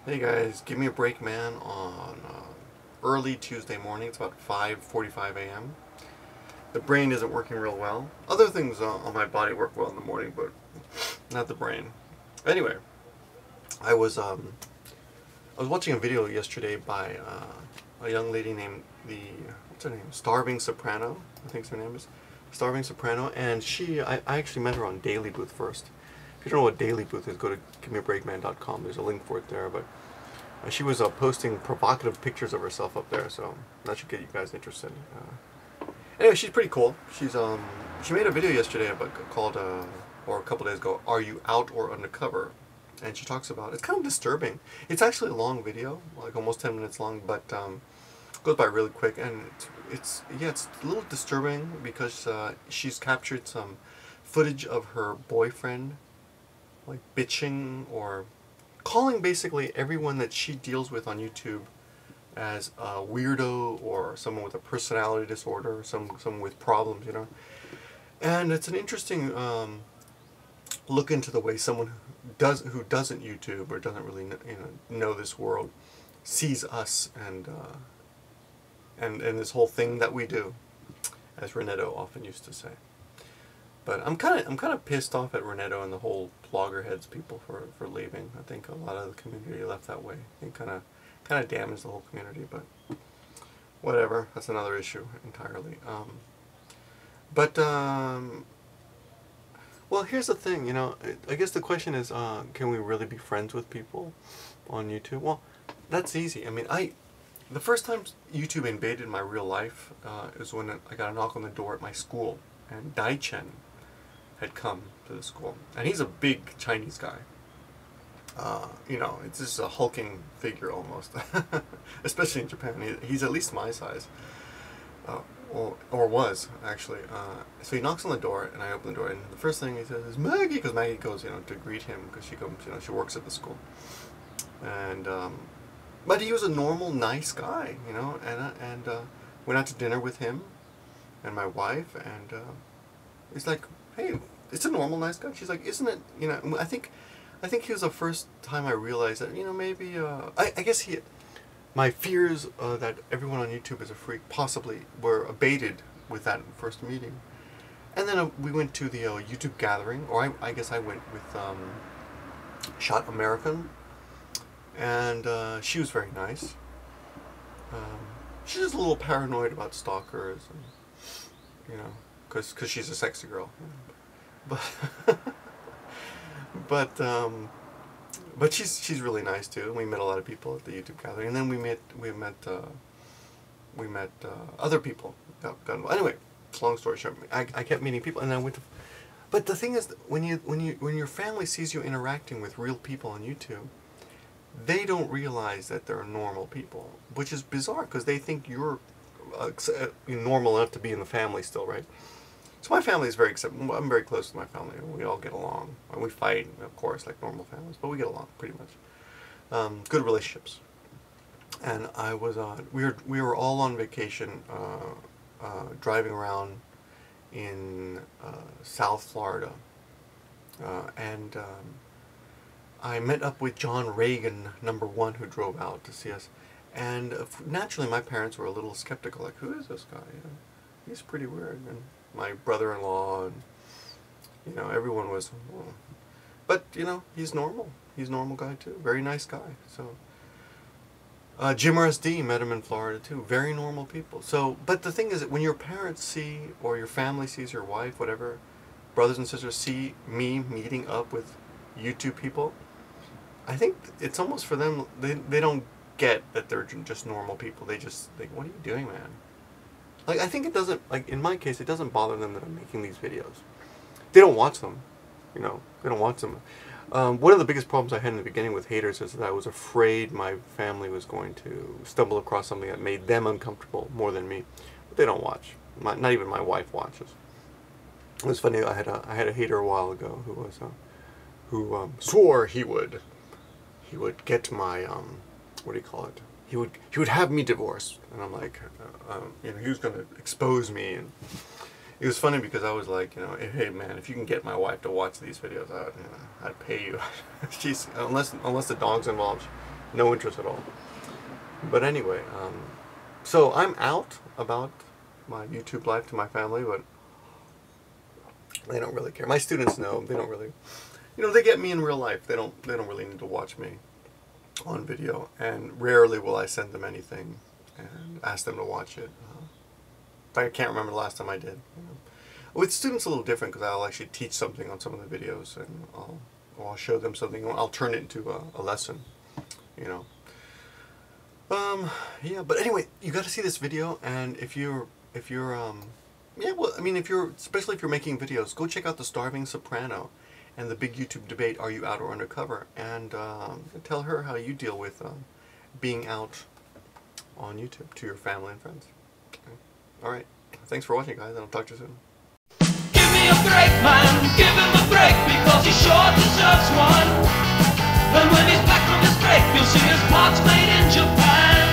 Hey guys, Gimmeabreakman on early Tuesday morning. It's about 5:45 a.m. The brain isn't working real well. Other things on my body work well in the morning, but not the brain. Anyway, I was watching a video yesterday by a young lady named what's her name? Starving Soprano, I think her name is. Starving Soprano, and I actually met her on Daily Booth first. If you don't know what Daily Booth is, go to Gimmeabreakman.com. There's a link for it there. But she was posting provocative pictures of herself up there, so that should get you guys interested. Anyway, she's pretty cool. She made a video yesterday called or a couple days ago, "Are You Out or Undercover?" And she talks about, it's kind of disturbing. It's actually a long video, like almost 10 minutes long, but goes by really quick, and it's a little disturbing because she's captured some footage of her boyfriend like bitching or calling basically everyone that she deals with on YouTube as a weirdo or someone with a personality disorder, someone with problems, you know. And it's an interesting look into the way someone who doesn't YouTube or doesn't really know this world sees us and this whole thing that we do, as Renetto often used to say. But I'm kind of pissed off at Renetto and the whole Bloggerheads people for leaving. I think a lot of the community left that way. It kind of damaged the whole community, but whatever. That's another issue entirely. Well, here's the thing. You know, I guess the question is, can we really be friends with people on YouTube? Well, that's easy. I mean, the first time YouTube invaded my real life is when I got a knock on the door at my school, and Dai Chen had come to the school, and he's a big Chinese guy. You know, it's just a hulking figure almost, especially in Japan. He's at least my size, or was actually. So he knocks on the door, and I open the door, and the first thing he says is Maggie, because Maggie goes, to greet him because she comes, she works at the school, and but he was a normal, nice guy, and went out to dinner with him and my wife, and he's like, hey, it's a normal, nice guy. She's like, isn't it, I think he was the first time I realized that, maybe, I guess my fears that everyone on YouTube is a freak possibly were abated with that first meeting. And then we went to the YouTube gathering, or I guess I went with Shot American, and she was very nice. She's just a little paranoid about stalkers, and, because she's a sexy girl. But she's really nice too. We met a lot of people at the YouTube gathering, and then we met other people. Anyway, long story short, I kept meeting people, and then I went to. But the thing is, when your family sees you interacting with real people on YouTube, they don't realize that they're normal people, which is bizarre because they think you're normal enough to be in the family still, right? So my family is very accepting. I'm very close to my family. We all get along. And we fight, of course, like normal families, but we get along pretty much. Good relationships. And we were all on vacation, driving around in South Florida, and I met up with John Reagan, #1, who drove out to see us. And naturally, my parents were a little skeptical, like, who is this guy? He's pretty weird. And my brother-in-law, and everyone was, well, but he's normal. He's a normal guy too. Very nice guy. So Jim RSD, met him in Florida too. Very normal people. So, but the thing is that when your parents see, or your family sees, your wife, whatever, brothers and sisters see me meeting up with YouTube people, I think it's almost for them, they don't get that they're just normal people. They just think, what are you doing, man? Like, I think it doesn't, like, in my case, it doesn't bother them that I'm making these videos. They don't watch them, they don't watch them. One of the biggest problems I had in the beginning with haters is that I was afraid my family was going to stumble across something that made them uncomfortable more than me. But they don't watch. Not even my wife watches. It was funny, I had a hater a while ago who swore he would get my, what do you call it? He would have me divorced, and I'm like, he was going to expose me, and it was funny because I was like, hey man, if you can get my wife to watch these videos, I'd pay you. She's unless the dog's involved, No interest at all. But anyway, so I'm out about my YouTube life to my family, but they don't really care. My students know. They don't really, they get me in real life. They don't really need to watch me on video, and rarely will I send them anything and ask them to watch it. I can't remember the last time I did. With students, a little different because I'll actually teach something on some of the videos, and I'll show them something. I'll turn it into a lesson, Yeah, but anyway, you got to see this video, and if you're especially if you're making videos, go check out The Starving Soprano and the big YouTube debate, Are You Out or Undercover? And tell her how you deal with being out on YouTube to your family and friends. Okay. All right. Thanks for watching, guys, and I'll talk to you soon. Give me a break, man. Give him a break, because he sure deserves one. And when he's back from his break, you'll see his parts made in Japan.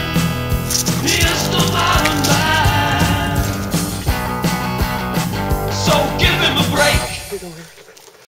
He is still Iron Man. So give him a break.